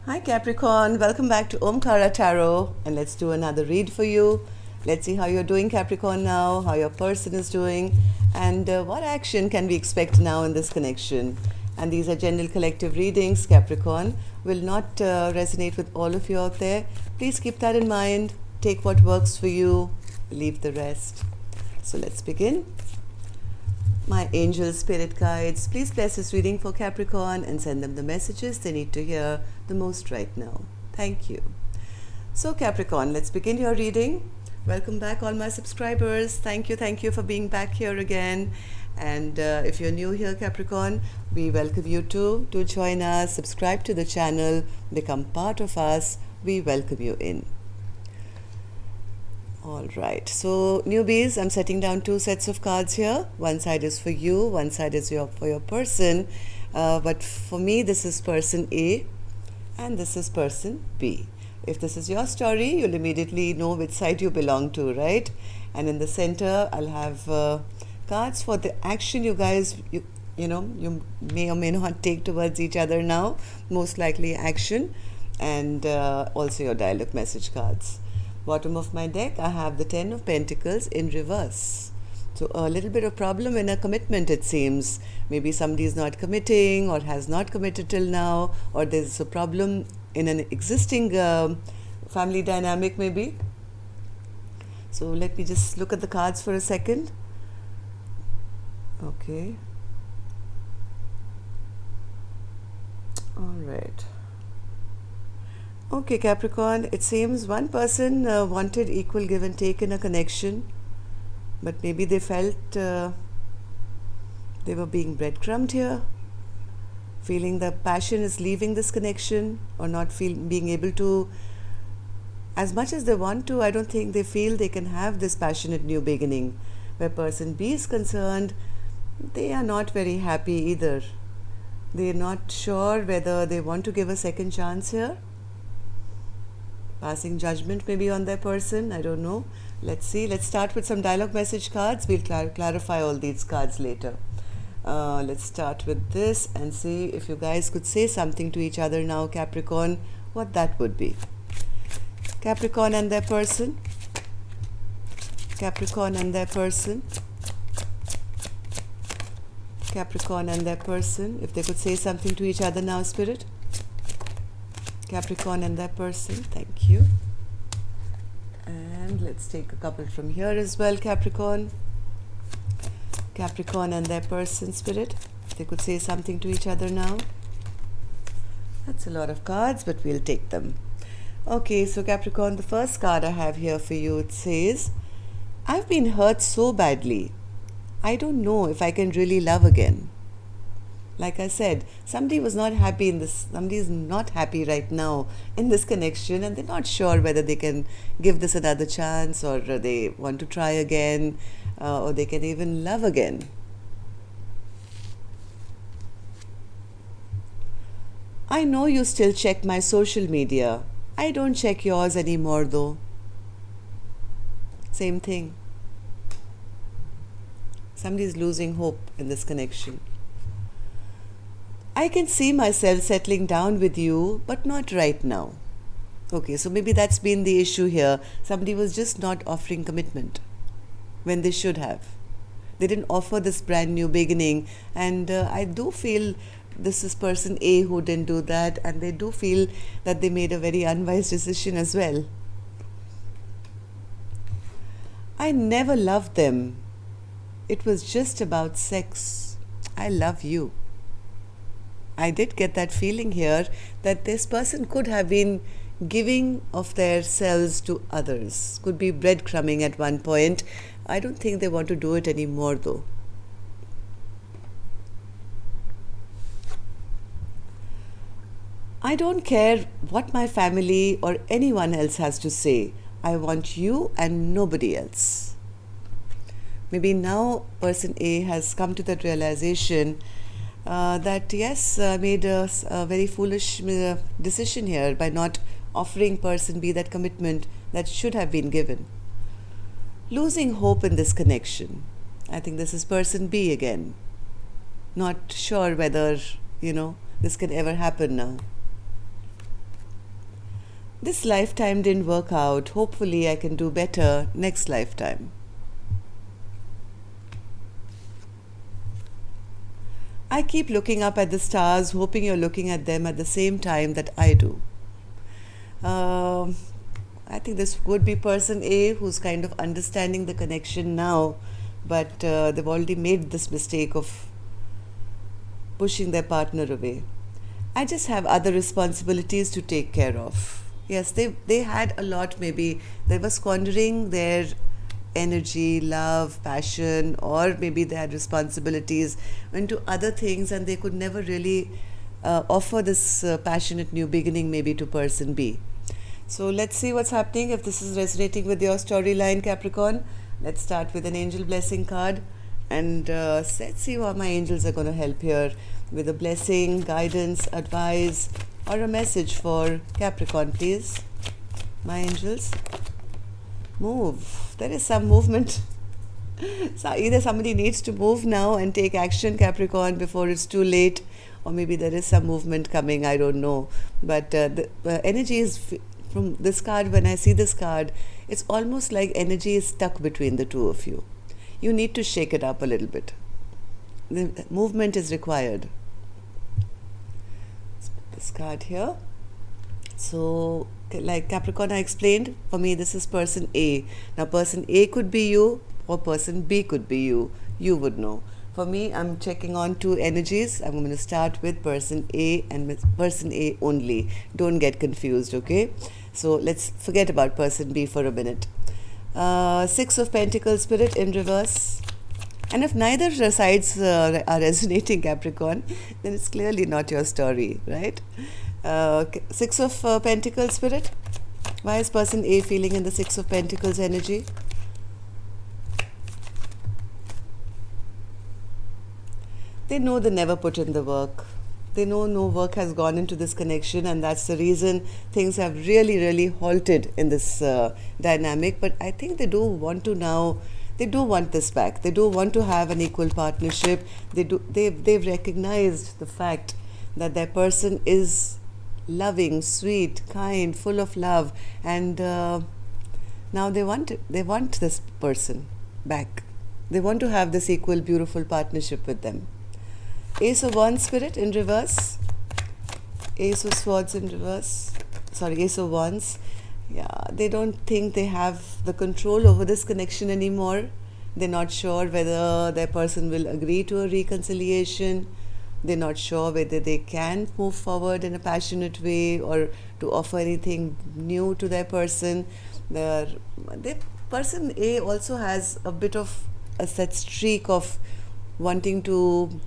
Hi Capricorn, welcome back to Omkara Tarot, and let's do another read for you. Let's see how you're doing, Capricorn, now, how your person is doing, and what action can we expect now in this connection. And these are general collective readings, Capricorn, will not resonate with all of you out there. Please keep that in mind. Take what works for you, leave the rest. So let's begin. My angel spirit guides, please bless this reading for Capricorn and send them the messages they need to hear the most right now. Thank you. So Capricorn, let's begin your reading. Welcome back all my subscribers. Thank you for being back here again. And if you're new here, Capricorn, we welcome you to join us, subscribe to the channel, become part of us. We welcome you in. Alright, so newbies, I'm setting down two sets of cards here. One side is for you, one side is for your person. But for me, this is person A and this is person B. If this is your story, you'll immediately know which side you belong to, right? And in the center, I'll have cards for the action you guys, you may or may not take towards each other now. Most likely action, and also your dialogue message cards. Bottom of my deck, I have the 10 of Pentacles in reverse. So a little bit of problem in a commitment, it seems. Maybe somebody is not committing or has not committed till now, or there's a problem in an existing family dynamic maybe. So let me just look at the cards for a second. Okay. All right. Okay, Capricorn, it seems one person wanted equal give and take in a connection, but maybe they felt they were being breadcrumbed here, feeling the passion is leaving this connection, or not being able to, as much as they want to, I don't think they feel they can have this passionate new beginning. Where person B is concerned, they are not very happy either. They are not sure whether they want to give a second chance here. Passing judgment maybe on their person, I don't know. Let's see. Let's start with some dialogue message cards. We'll clarify all these cards later. Let's start with this and see if you guys could say something to each other now, Capricorn, what that would be. Capricorn and their person. Capricorn and their person. Capricorn and their person. If they could say something to each other now, Spirit. Capricorn and their person, thank you. And let's take a couple from here as well, Capricorn. Capricorn and their person, Spirit. If they could say something to each other now. That's a lot of cards, but we'll take them. Okay, so Capricorn, the first card I have here for you, it says, I've been hurt so badly. I don't know if I can really love again. Like I said, somebody was not happy in this, somebody is not happy right now in this connection, and they're not sure whether they can give this another chance, or they want to try again, or they can even love again. I know you still check my social media. I don't check yours anymore though. Same thing. Somebody is losing hope in this connection. I can see myself settling down with you, but not right now. Okay, so maybe that's been the issue here. Somebody was just not offering commitment when they should have. They didn't offer this brand new beginning, and I do feel this is person A who didn't do that, and they do feel that they made a very unwise decision as well. I never loved them. It was just about sex. I love you. I did get that feeling here that this person could have been giving of their selves to others, could be breadcrumbing at one point. I don't think they want to do it anymore though. I don't care what my family or anyone else has to say. I want you and nobody else. Maybe now person A has come to that realization that yes, made a very foolish decision here by not offering person B that commitment that should have been given. Losing hope in this connection. I think this is person B again. Not sure whether, this can ever happen now. This lifetime didn't work out. Hopefully I can do better next lifetime. I keep looking up at the stars, hoping you're looking at them at the same time that I do. I think this would be person A, who's kind of understanding the connection now, but they've already made this mistake of pushing their partner away. I just have other responsibilities to take care of. Yes, they had a lot, maybe they were squandering their energy, love, passion, or maybe they had responsibilities into other things and they could never really offer this passionate new beginning maybe to person B. So let's see what's happening, if this is resonating with your storyline, Capricorn. Let's start with an angel blessing card, and let's see how my angels are going to help here with a blessing, guidance, advice, or a message for Capricorn, please. My angels, move. There is some movement. So either somebody needs to move now and take action, Capricorn, before it's too late, or maybe there is some movement coming, I don't know. But the energy is from this card. When I see this card, it's almost like energy is stuck between the two of you. You need to shake it up a little bit. The movement is required. Let's put this card here. So, like Capricorn, I explained, for me this is person A. Now person A could be you, or person B could be you. You would know. For me, I'm checking on two energies. I'm going to start with person A and with person A only. Don't get confused, okay? So let's forget about person B for a minute. Six of Pentacles, Spirit, in reverse. And if neither sides are resonating, Capricorn, then it's clearly not your story, right? Six of Pentacles, Spirit. Why is person A feeling in the Six of Pentacles energy? They know they never put in the work. They know no work has gone into this connection, and that's the reason things have really halted in this dynamic. But I think they do want to now. They do want this back. They do want to have an equal partnership. They've recognized the fact that their person is loving, sweet, kind, full of love, and now they want this person back. They want to have this equal, beautiful partnership with them. Ace of Wands, Spirit, in reverse. Ace of Swords in reverse. Sorry, Ace of Wands. Yeah, they don't think they have the control over this connection anymore. They're not sure whether their person will agree to a reconciliation. They're not sure whether they can move forward in a passionate way or to offer anything new to their person. Their person A also has a bit of a set streak of wanting to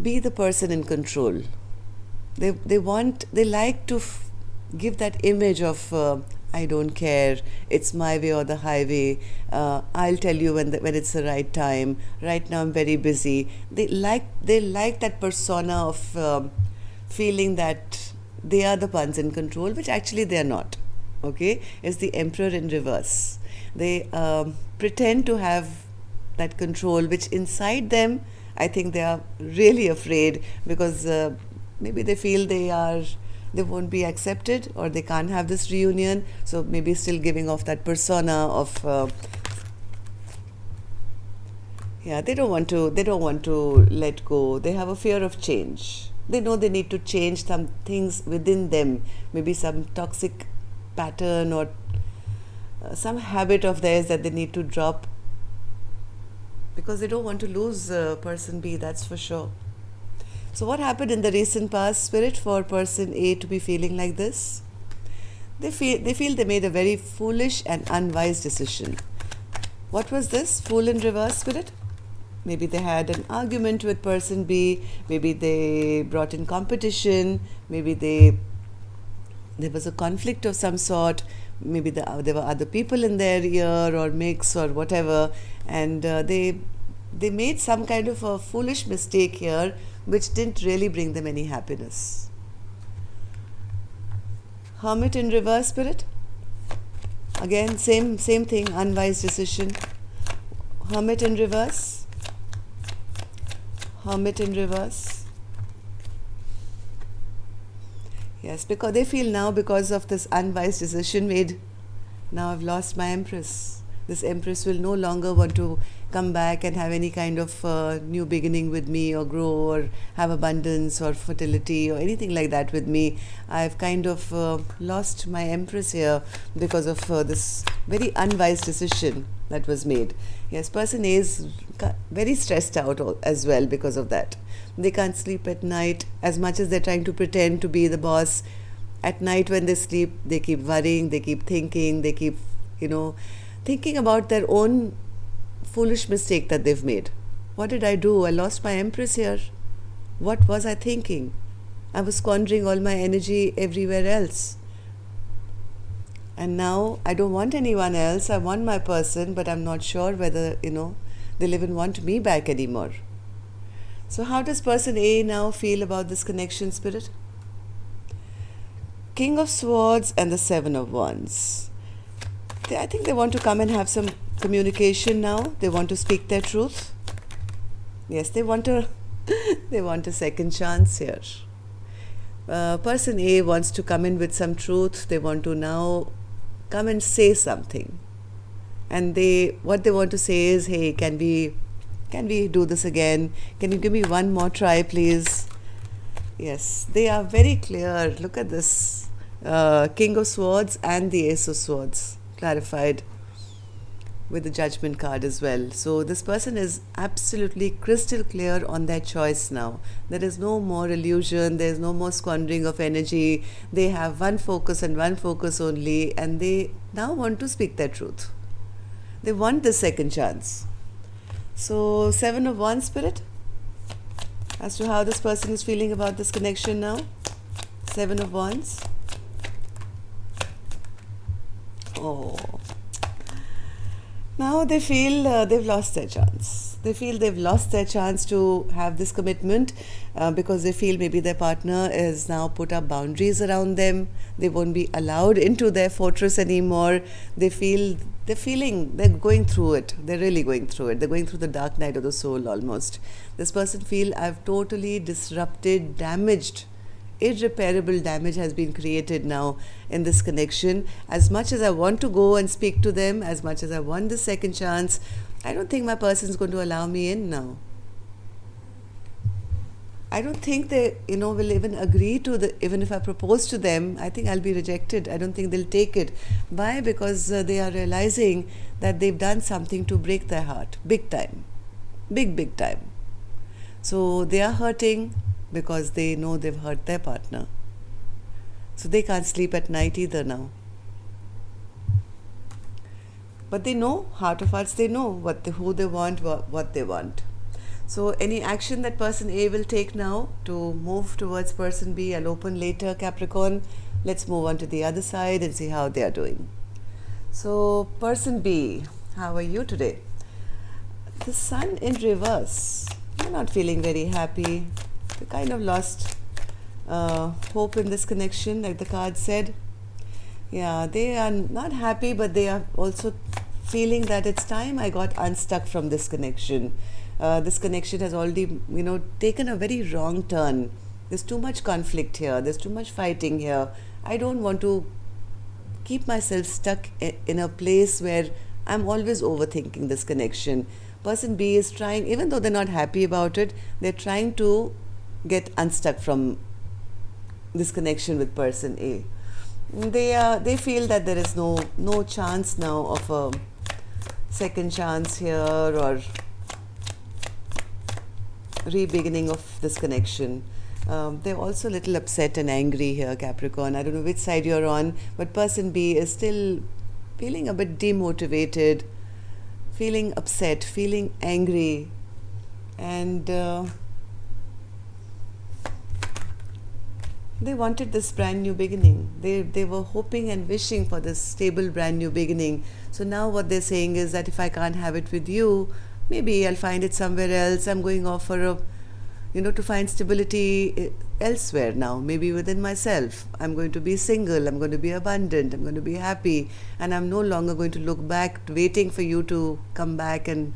be the person in control. They like to give that image of I don't care, it's my way or the highway, I'll tell you when it's the right time, right now I'm very busy. They like that persona of feeling that they are the ones in control, which actually they are not. Okay, it's the Emperor in reverse. They pretend to have that control, which inside them I think they are really afraid, because maybe they feel they won't be accepted, or they can't have this reunion, so maybe still giving off that persona of they don't want to let go. They have a fear of change. They know they need to change some things within them, maybe some toxic pattern or some habit of theirs that they need to drop, because they don't want to lose person B, that's for sure. So what happened in the recent past, Spirit, for person A to be feeling like this? They feel they made a very foolish and unwise decision. What was this? Fool in reverse, Spirit? Maybe they had an argument with person B, maybe they brought in competition, maybe there was a conflict of some sort, maybe there were other people in their ear or mix or whatever, and they made some kind of a foolish mistake here, which didn't really bring them any happiness. Hermit in reverse, Spirit. Again, same thing, unwise decision. Hermit in reverse. Hermit in reverse. Yes, because they feel now, because of this unwise decision made, now I've lost my empress. This empress will no longer want to come back and have any kind of new beginning with me, or grow, or have abundance or fertility or anything like that with me. I've kind of lost my empress here because of this very unwise decision that was made. Yes, person A is very stressed out as well because of that. They can't sleep at night, as much as they're trying to pretend to be the boss. At night when they sleep, they keep worrying, they keep thinking, they keep, thinking about their own foolish mistake that they've made. What did I do? I lost my empress here. What was I thinking? I was squandering all my energy everywhere else. And now I don't want anyone else. I want my person, but I'm not sure whether, they'll even want me back anymore. So how does person A now feel about this connection, Spirit? King of Swords and the Seven of Wands. I think they want to come and have some communication now. They want to speak their truth. Yes, they want a second chance here. Person A wants to come in with some truth. They want to now come and say something. And what they want to say is, hey, can we do this again? Can you give me one more try, please? Yes, they are very clear. Look at this. King of Swords and the Ace of Swords clarified with the Judgment card as well. So this person is absolutely crystal clear on their choice now. There is no more illusion. There is no more squandering of energy. They have one focus and one focus only, and they now want to speak their truth. They want the second chance. So, Seven of Wands, Spirit, as to how this person is feeling about this connection now. Seven of Wands. Oh. Now they feel they've lost their chance. They feel they've lost their chance to have this commitment because they feel maybe their partner has now put up boundaries around them. They won't be allowed into their fortress anymore. They're going through it. They're really going through it. They're going through the dark night of the soul almost. This person feel, I've totally disrupted, damaged. Irreparable damage has been created now in this connection. As much as I want to go and speak to them, as much as I want the second chance, I don't think my person is going to allow me in now. I don't think they, will even agree to even if I propose to them, I think I'll be rejected. I don't think they'll take it. Why? Because they are realizing that they've done something to break their heart. Big time. Big time. So they are hurting because they know they've hurt their partner. So they can't sleep at night either now. But they know, heart of hearts, they know who they want, what they want. So any action that person A will take now to move towards person B, I'll open later, Capricorn. Let's move on to the other side and see how they are doing. So person B, how are you today? The Sun in reverse. You're not feeling very happy. You kind of lost hope in this connection, like the card said. Yeah, they are not happy, but they are also feeling that it's time I got unstuck from this connection. This connection has already, taken a very wrong turn. There's too much conflict here. There's too much fighting here. I don't want to keep myself stuck in a place where I'm always overthinking this connection. Person B is trying, even though they're not happy about it, they're trying to get unstuck from this connection with person A. They feel that there is no chance now of a second chance here or re-beginning of this connection. They're also a little upset and angry here, Capricorn. I don't know which side you're on, but person B is still feeling a bit demotivated, feeling upset, feeling angry, and they wanted this brand new beginning. They were hoping and wishing for this stable brand new beginning. So now what they're saying is that if I can't have it with you, maybe I'll find it somewhere else. I'm going off for to find stability elsewhere now, maybe within myself. I'm going to be single, I'm going to be abundant, I'm going to be happy, and I'm no longer going to look back, waiting for you to come back and,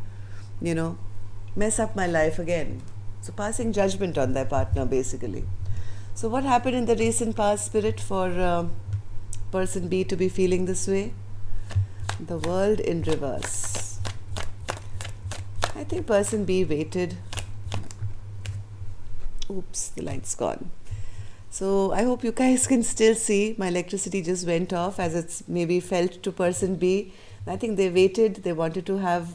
mess up my life again. So passing judgment on their partner, basically. So what happened in the recent past, Spirit, for person B to be feeling this way? The World in reverse. I think person B waited. Oops, the light's gone. So I hope you guys can still see. My electricity just went off as it's maybe felt to person B. I think they waited. They wanted to have,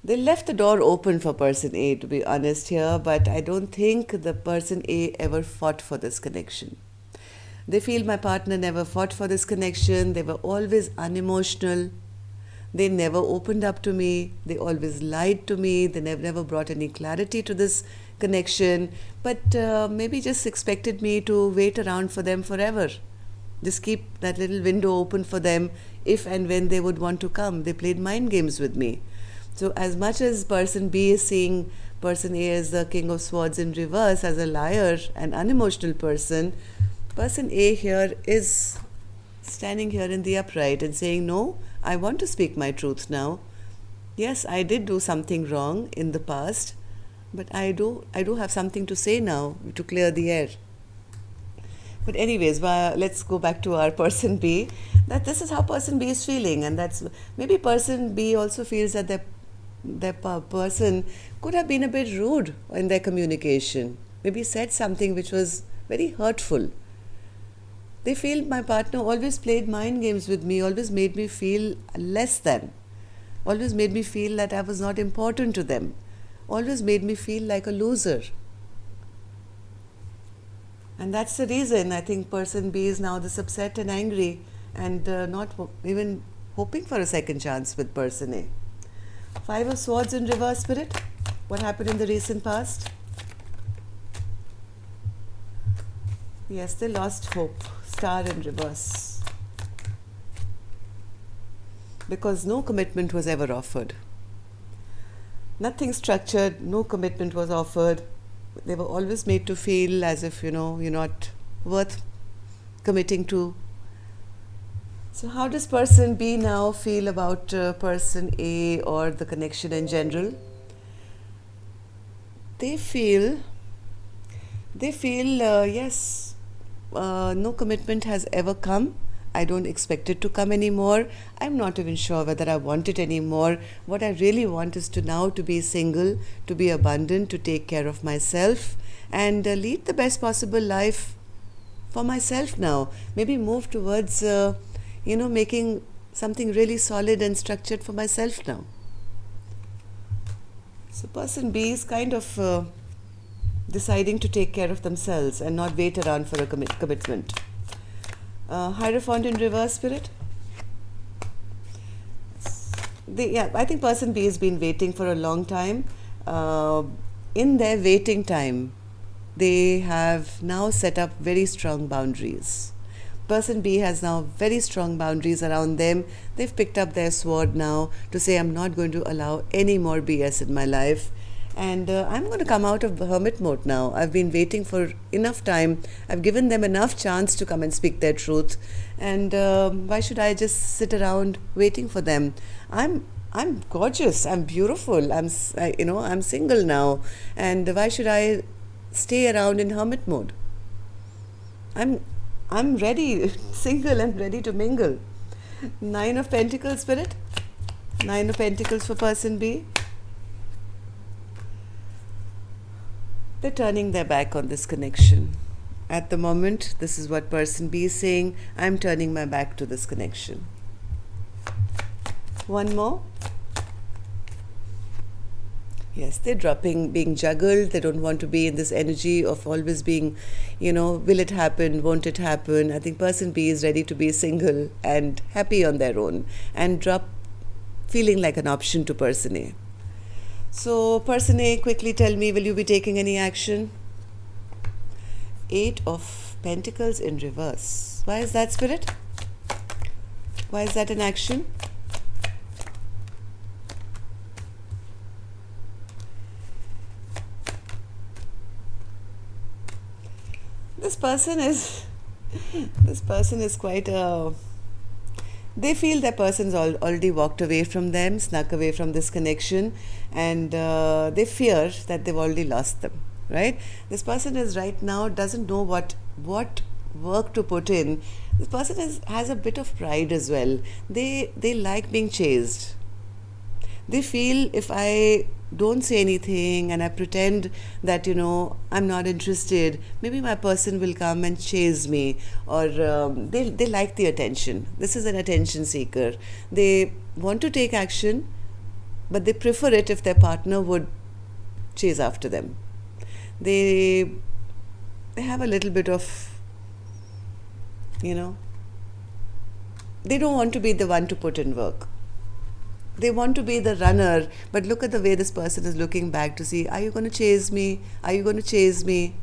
they left the door open for person A, to be honest here. But I don't think the person A ever fought for this connection. They feel my partner never fought for this connection. They were always unemotional. They never opened up to me. They always lied to me. They never brought any clarity to this connection. But maybe just expected me to wait around for them forever. Just keep that little window open for them if and when they would want to come. They played mind games with me. So as much as person B is seeing person A as the King of Swords in reverse, as a liar, an unemotional person A here is standing here in the upright and saying, no, I want to speak my truth now. Yes, I did do something wrong in the past, but I do have something to say now to clear the air. But anyways, let's go back to our person B. That this is how person B is feeling, and that's maybe person B also feels that their person could have been a bit rude in their communication. Maybe said something which was very hurtful. They feel my partner always played mind games with me, always made me feel less than, always made me feel that I was not important to them, always made me feel like a loser. And that's the reason I think person B is now this upset and angry and not even hoping for a second chance with person A. 5 of Swords in reverse, Spirit. What happened in the recent past? Yes, they lost hope. Star in reverse. Because no commitment was ever offered. Nothing structured, no commitment was offered. They were always made to feel as if, you're not worth committing to. So how does person B now feel about person A or the connection in general? They feel, yes, no commitment has ever come. I don't expect it to come anymore. I'm not even sure whether I want it anymore. What I really want is to now to be single, to be abundant, to take care of myself and lead the best possible life for myself now. Maybe move towards, making something really solid and structured for myself now. So person B is kind of deciding to take care of themselves and not wait around for a commitment. Hierophant in reverse, Spirit. I think person B has been waiting for a long time. In their waiting time, they have now set up very strong boundaries. Person B has now very strong boundaries around them. They've picked up their sword now to say, I'm not going to allow any more BS in my life. And I'm going to come out of hermit mode now. I've been waiting for enough time. I've given them enough chance to come and speak their truth. And why should I just sit around waiting for them? I'm gorgeous. I'm beautiful. I'm single now. And why should I stay around in hermit mode? I'm ready, single and ready to mingle. 9 of Pentacles, Spirit. 9 of Pentacles for person B. They're turning their back on this connection. At the moment, this is what person B is saying. I'm turning my back to this connection. One more. Yes, they're being juggled. They don't want to be in this energy of always being, will it happen, won't it happen? I think person B is ready to be single and happy on their own and drop feeling like an option to person A. So person A, quickly tell me, will you be taking any action? 8 of Pentacles in reverse. Why is that, Spirit? Why is that an action? This person is quite a... They feel their person's already walked away from them, snuck away from this connection, and they fear that they've already lost them. right? This person is right now doesn't know what work to put in. This person has a bit of pride as well. They like being chased. They feel if I don't say anything and I pretend that, I'm not interested, maybe my person will come and chase me, or they like the attention. This is an attention seeker. They want to take action, but they prefer it if their partner would chase after them. They have a little bit of, they don't want to be the one to put in work. They want to be the runner, but look at the way this person is looking back to see, are you going to chase me? Are you going to chase me?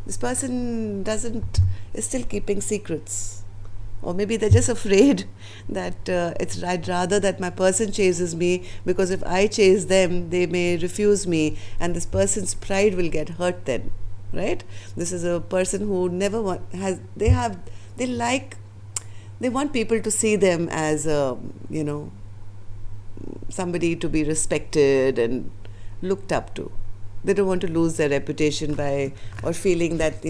This person is still keeping secrets. Or maybe they're just afraid that I'd rather that my person chases me, because if I chase them, they may refuse me, and this person's pride will get hurt then, right? This is a person who never they want people to see them as somebody to be respected and looked up to. They don't want to lose their reputation or feeling that,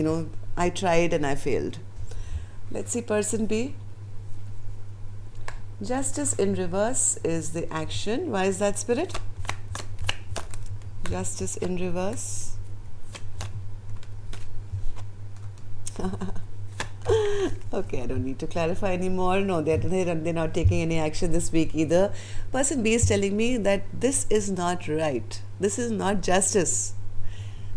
I tried and I failed. Let's see person B. Justice in reverse is the action. Why is that, Spirit? Justice in reverse. Okay, I don't need to clarify anymore. No, they're not taking any action this week either. Person B is telling me that this is not right. This is not justice.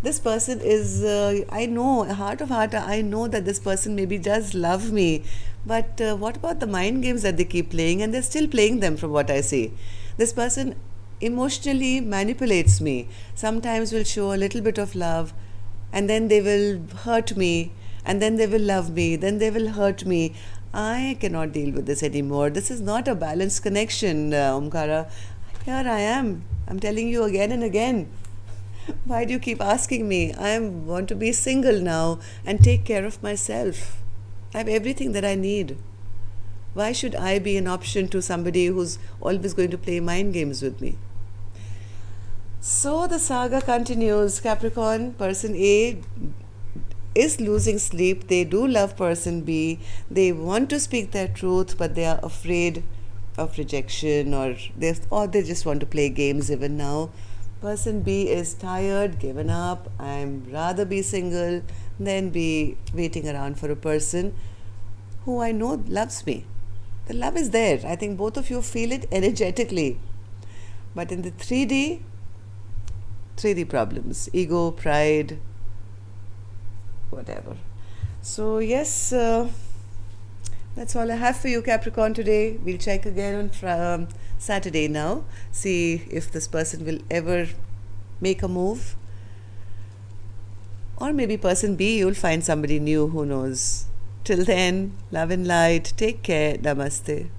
This person is, I know, heart of heart, I know that this person maybe does love me. But what about the mind games that they keep playing? And they're still playing them from what I see. This person emotionally manipulates me. Sometimes will show a little bit of love, and then they will hurt me. And then they will love me, then they will hurt me. I cannot deal with this anymore. This is not a balanced connection, Omkara. Here I am. I'm telling you again and again. Why do you keep asking me? I want to be single now and take care of myself. I have everything that I need. Why should I be an option to somebody who's always going to play mind games with me? So the saga continues. Capricorn, person A is losing sleep. They do love person B. They want to speak their truth, but they are afraid of rejection, or they just want to play games even now. Person B is tired, given up. I'm rather be single than be waiting around for a person who I know loves me. The love is there. I think both of you feel it energetically. But in the 3D problems, ego, pride, whatever. So yes, that's all I have for you, Capricorn, today. We'll check again on Saturday now. See if this person will ever make a move. Or maybe person B, you'll find somebody new, who knows. Till then, love and light. Take care. Namaste.